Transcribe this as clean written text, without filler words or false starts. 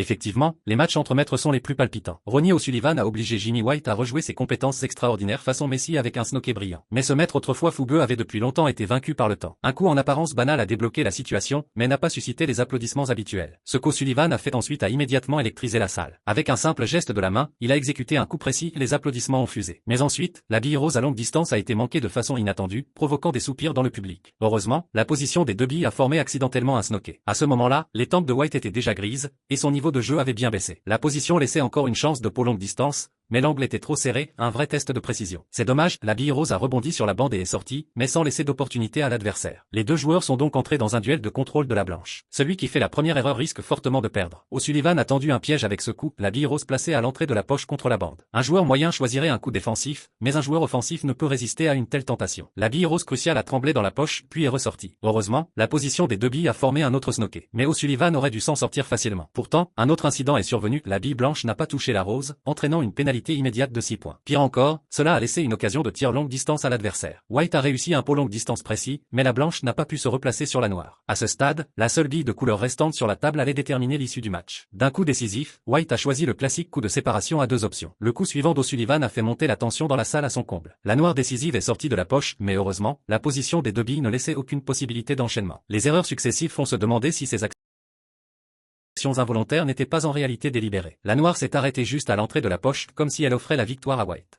Effectivement, les matchs entre maîtres sont les plus palpitants. Ronnie O'Sullivan a obligé Jimmy White à rejouer ses compétences extraordinaires façon Messi avec un snooker brillant. Mais ce maître autrefois fougueux avait depuis longtemps été vaincu par le temps. Un coup en apparence banal a débloqué la situation, mais n'a pas suscité les applaudissements habituels. Ce qu'O'Sullivan a fait ensuite a immédiatement électrisé la salle. Avec un simple geste de la main, il a exécuté un coup précis, les applaudissements ont fusé. Mais ensuite, la bille rose à longue distance a été manquée de façon inattendue, provoquant des soupirs dans le public. Heureusement, la position des deux billes a formé accidentellement un snooker. À ce moment-là, les tempes de White étaient déjà grises, et son niveau de jeu avait bien baissé. La position laissait encore une chance de pot longue distance, mais l'angle était trop serré, un vrai test de précision. C'est dommage, la bille rose a rebondi sur la bande et est sortie, mais sans laisser d'opportunité à l'adversaire. Les deux joueurs sont donc entrés dans un duel de contrôle de la blanche. Celui qui fait la première erreur risque fortement de perdre. O'Sullivan a tendu un piège avec ce coup, la bille rose placée à l'entrée de la poche contre la bande. Un joueur moyen choisirait un coup défensif, mais un joueur offensif ne peut résister à une telle tentation. La bille rose cruciale a tremblé dans la poche, puis est ressortie. Heureusement, la position des deux billes a formé un autre snooker. Mais O'Sullivan aurait dû s'en sortir facilement. Pourtant, un autre incident est survenu, la bille blanche n'a pas touché la rose, entraînant une pénalité immédiate de 6 points. Pire encore, cela a laissé une occasion de tir longue distance à l'adversaire. White a réussi un pot longue distance précis, mais la blanche n'a pas pu se replacer sur la noire. À ce stade, la seule bille de couleur restante sur la table allait déterminer l'issue du match. D'un coup décisif, White a choisi le classique coup de séparation à deux options. Le coup suivant d'O'Sullivan a fait monter la tension dans la salle à son comble. La noire décisive est sortie de la poche, mais heureusement, la position des deux billes ne laissait aucune possibilité d'enchaînement. Les erreurs successives font se demander si ces actions involontaires n'étaient pas en réalité délibérées. La noire s'est arrêtée juste à l'entrée de la poche, comme si elle offrait la victoire à White.